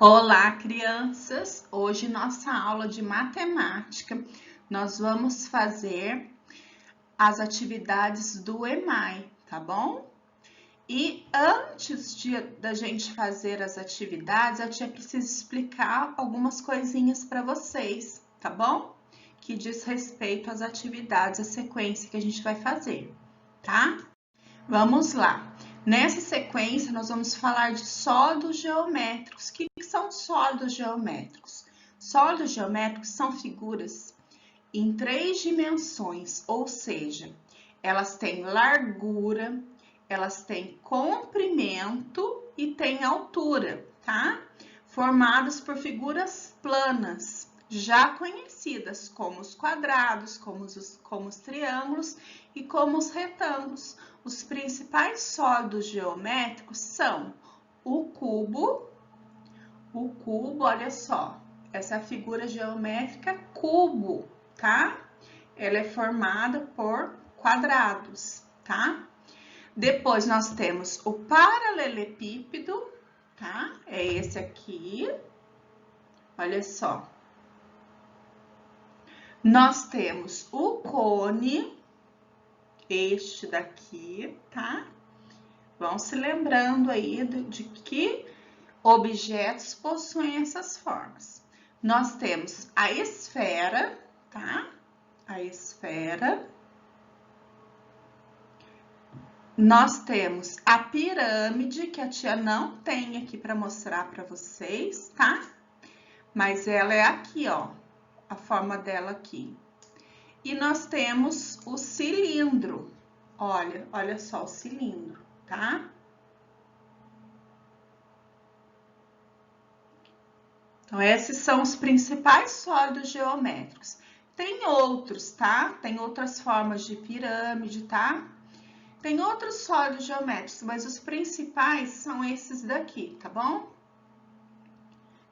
Olá, crianças! Hoje, nossa aula de matemática, nós vamos fazer as atividades do EMAI, tá bom? E antes da gente fazer as atividades, eu tinha preciso explicar algumas coisinhas para vocês, tá bom? Que diz respeito às atividades, a sequência que a gente vai fazer, tá? Vamos lá. Nessa sequência, nós vamos falar de sólidos geométricos. O que são sólidos geométricos? Sólidos geométricos são figuras em 3 dimensões, ou seja, elas têm largura, elas têm comprimento e têm altura, tá? Formadas por figuras planas, já conhecidas como os quadrados, como os triângulos e como os retângulos. Os principais sólidos geométricos são o cubo, olha só, essa é a figura geométrica cubo, tá? Ela é formada por quadrados, tá? Depois nós temos o paralelepípedo, tá? É esse aqui, olha só. Nós temos o cone, este daqui, tá? Vão se lembrando aí de que objetos possuem essas formas. Nós temos a esfera, tá? A esfera. Nós temos a pirâmide, que a tia não tem aqui para mostrar para vocês, tá? Mas ela é aqui, ó, a forma dela aqui. E nós temos o cilindro. Olha só o cilindro, tá? Então, esses são os principais sólidos geométricos. Tem outros, tá? Tem outras formas de pirâmide, tá? Tem outros sólidos geométricos, mas os principais são esses daqui, tá bom?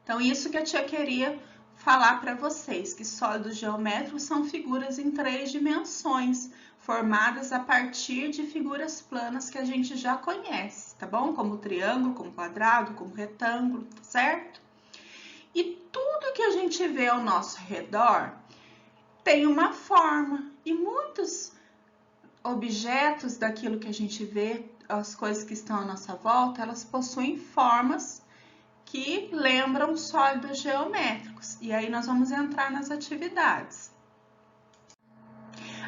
Então, isso que a tia queria falar para vocês, que sólidos geométricos são figuras em 3 dimensões, formadas a partir de figuras planas que a gente já conhece, tá bom? Como triângulo, como quadrado, como retângulo, certo? E tudo que a gente vê ao nosso redor tem uma forma, e muitos objetos daquilo que a gente vê, as coisas que estão à nossa volta, elas possuem formas que lembram sólidos geométricos. E aí nós vamos entrar nas atividades.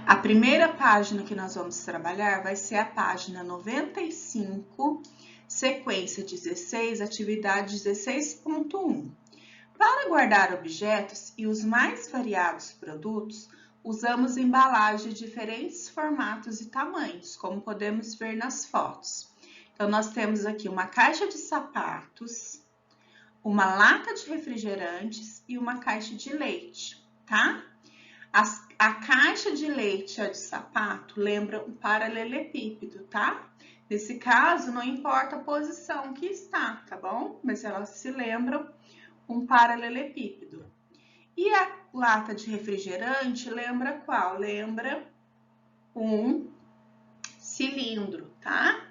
A primeira página que nós vamos trabalhar vai ser a página 95, sequência 16, atividade 16.1. Para guardar objetos e os mais variados produtos, usamos embalagens de diferentes formatos e tamanhos, como podemos ver nas fotos. Então, nós temos aqui uma caixa de sapatos, uma lata de refrigerantes e uma caixa de leite, tá? A caixa de leite e a de sapato lembra um paralelepípedo, tá? Nesse caso, não importa a posição que está, tá bom? Mas elas se lembram um paralelepípedo. E a lata de refrigerante lembra qual? Lembra um cilindro, tá?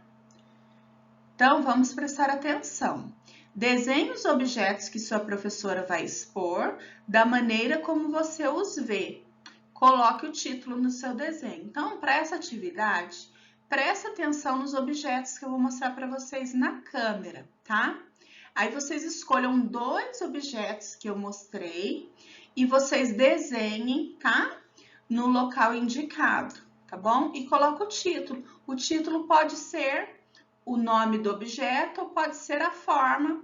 Então, vamos prestar atenção. Desenhe os objetos que sua professora vai expor da maneira como você os vê. Coloque o título no seu desenho. Então, para essa atividade, preste atenção nos objetos que eu vou mostrar para vocês na câmera, tá? Aí vocês escolham 2 objetos que eu mostrei e vocês desenhem, tá? No local indicado, tá bom? E coloca o título. O título pode ser o nome do objeto ou pode ser a forma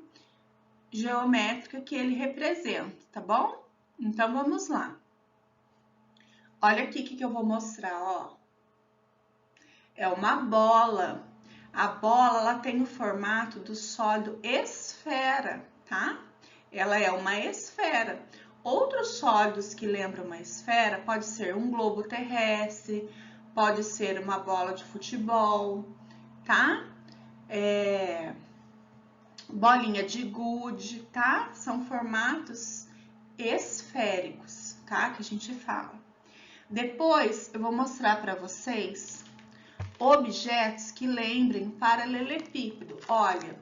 geométrica que ele representa, tá bom? Então, vamos lá. Olha aqui o que eu vou mostrar, ó. É uma bola. A bola, ela tem o formato do sólido esfera, tá? Ela é uma esfera. Outros sólidos que lembram uma esfera pode ser um globo terrestre, pode ser uma bola de futebol, tá? Bolinha de gude, tá? São formatos esféricos, tá? Que a gente fala. Depois, eu vou mostrar para vocês objetos que lembrem paralelepípedo. Olha,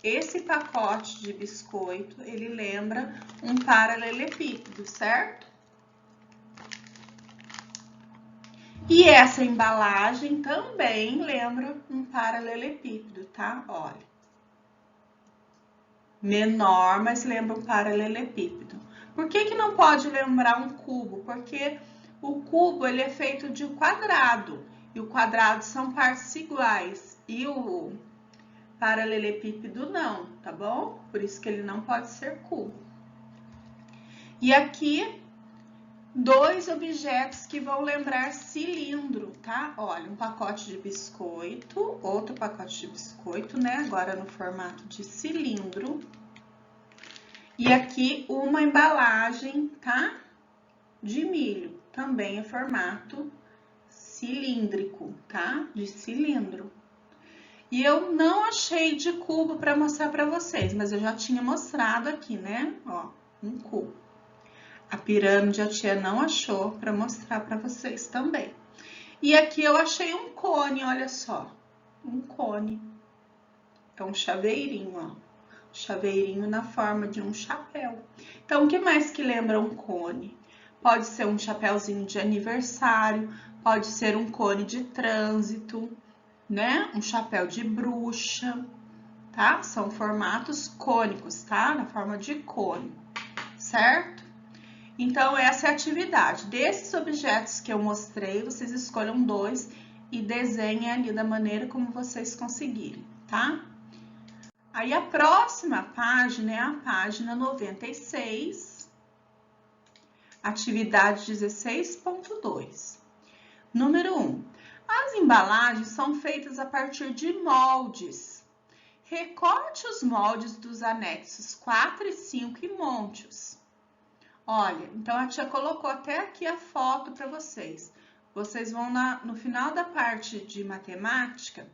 esse pacote de biscoito, ele lembra um paralelepípedo, certo? E essa embalagem também lembra um paralelepípedo, tá? Olha. Menor, mas lembra um paralelepípedo. Por que não pode lembrar um cubo? Porque o cubo ele é feito de quadrado. E o quadrado são partes iguais. E o paralelepípedo não, tá bom? Por isso que ele não pode ser cubo. E aqui, dois objetos que vão lembrar cilindro, tá? Olha, um pacote de biscoito, outro pacote de biscoito, né? Agora no formato de cilindro. E aqui uma embalagem, tá? De milho, também é formato cilíndrico, tá? De cilindro. E eu não achei de cubo para mostrar para vocês, mas eu já tinha mostrado aqui, né? Ó, um cubo. A pirâmide a tia não achou para mostrar para vocês também. E aqui eu achei um cone, olha só. Um cone. É um chaveirinho, ó. Chaveirinho na forma de um chapéu. Então, o que mais que lembra um cone? Pode ser um chapéuzinho de aniversário, pode ser um cone de trânsito, né? Um chapéu de bruxa, tá? São formatos cônicos, tá? Na forma de cone, certo? Então, essa é a atividade. Desses objetos que eu mostrei, vocês escolham dois e desenhem ali da maneira como vocês conseguirem, tá? Aí, a próxima página é a página 96, atividade 16.2. Número 1. As embalagens são feitas a partir de moldes. Recorte os moldes dos anexos 4 e 5 e monte-os. Olha, então a tia colocou até aqui a foto para vocês. Vocês vão no final da parte de matemática,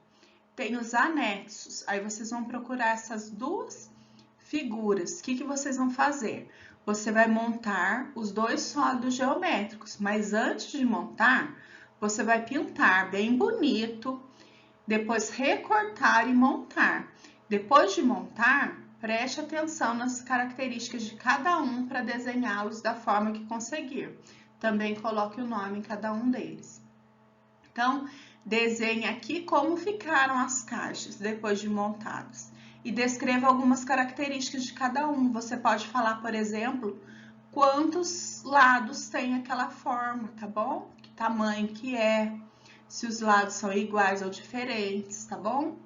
tem os anexos. Aí vocês vão procurar essas duas figuras. O que vocês vão fazer? Você vai montar os dois sólidos geométricos, mas antes de montar, você vai pintar bem bonito, depois recortar e montar. Depois de montar, preste atenção nas características de cada um para desenhá-los da forma que conseguir. Também coloque o nome em cada um deles. Então, desenhe aqui como ficaram as caixas depois de montadas. E descreva algumas características de cada um. Você pode falar, por exemplo, quantos lados tem aquela forma, tá bom? Que tamanho que é, se os lados são iguais ou diferentes, tá bom?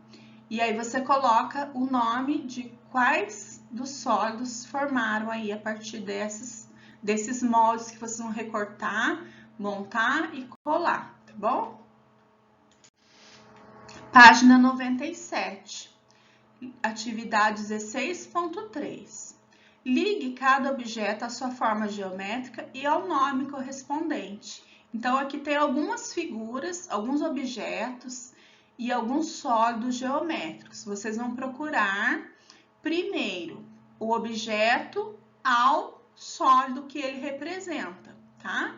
E aí você coloca o nome de quais dos sólidos formaram aí a partir desses moldes que vocês vão recortar, montar e colar, tá bom? Página 97, atividade 16.3. Ligue cada objeto à sua forma geométrica e ao nome correspondente. Então, aqui tem algumas figuras, alguns objetos e alguns sólidos geométricos. Vocês vão procurar primeiro o objeto ao sólido que ele representa, tá?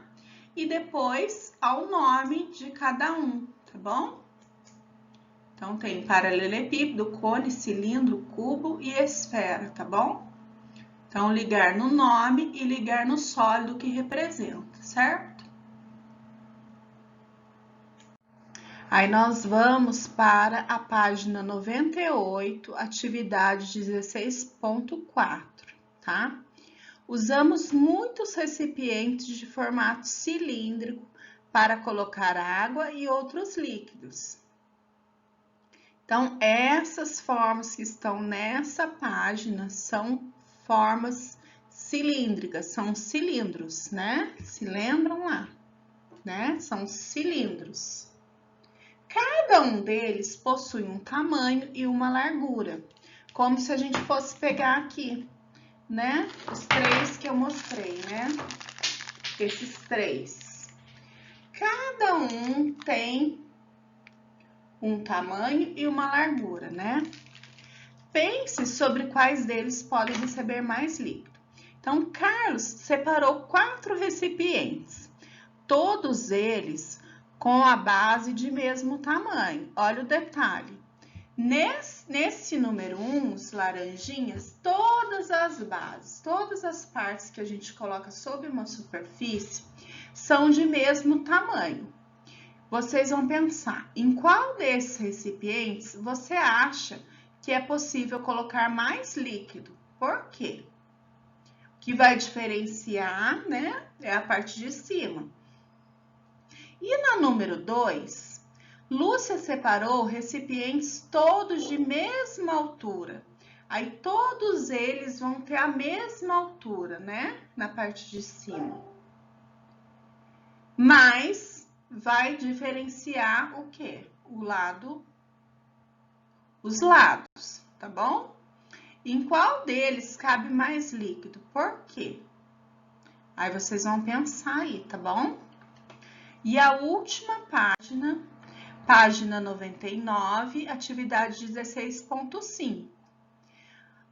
E depois ao nome de cada um, tá bom? Então, tem paralelepípedo, cone, cilindro, cubo e esfera, tá bom? Então, ligar no nome e ligar no sólido que representa, certo? Aí, nós vamos para a página 98, atividade 16.4, tá? Usamos muitos recipientes de formato cilíndrico para colocar água e outros líquidos. Então, essas formas que estão nessa página são formas cilíndricas, são cilindros, né? Se lembram lá, né? São cilindros. Cada um deles possui um tamanho e uma largura, como se a gente fosse pegar aqui, né? Os três que eu mostrei, né? Esses três. Cada um tem um tamanho e uma largura, né? Pense sobre quais deles podem receber mais líquido. Então, Carlos separou 4 recipientes, todos eles com a base de mesmo tamanho. Olha o detalhe. Nesse número 1, os laranjinhas, todas as bases, todas as partes que a gente coloca sobre uma superfície são de mesmo tamanho. Vocês vão pensar em qual desses recipientes você acha que é possível colocar mais líquido. Por quê? O que vai diferenciar, né, é a parte de cima. E na número 2, Lúcia separou recipientes todos de mesma altura. Aí todos eles vão ter a mesma altura, né? Na parte de cima. Mas vai diferenciar o quê? Os lados, tá bom? Em qual deles cabe mais líquido? Por quê? Aí vocês vão pensar aí, tá bom? E a última página, página 99, atividade 16.5.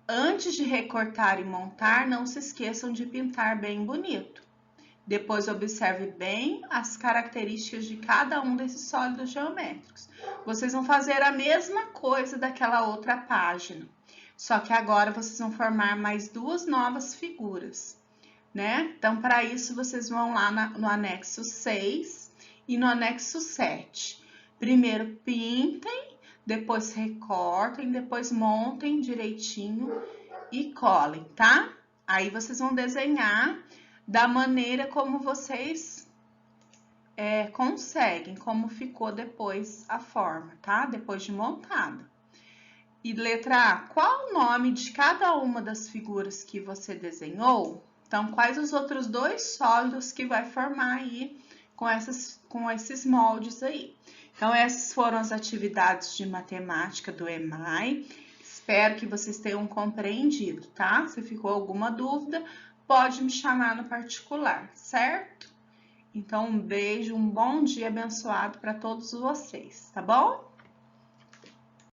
Antes de recortar e montar, não se esqueçam de pintar bem bonito. Depois observe bem as características de cada um desses sólidos geométricos. Vocês vão fazer a mesma coisa daquela outra página, só que agora vocês vão formar mais duas novas figuras, né? Então, para isso, vocês vão lá no anexo 6 e no anexo 7. Primeiro pintem, depois recortem, depois montem direitinho e colhem, tá? Aí vocês vão desenhar da maneira como vocês conseguem, como ficou depois a forma, tá? Depois de montada. E letra A, qual o nome de cada uma das figuras que você desenhou? Então, quais os outros dois sólidos que vai formar aí com esses moldes aí? Então, essas foram as atividades de matemática do EMAI. Espero que vocês tenham compreendido, tá? Se ficou alguma dúvida, pode me chamar no particular, certo? Então, um beijo, um bom dia abençoado para todos vocês, tá bom?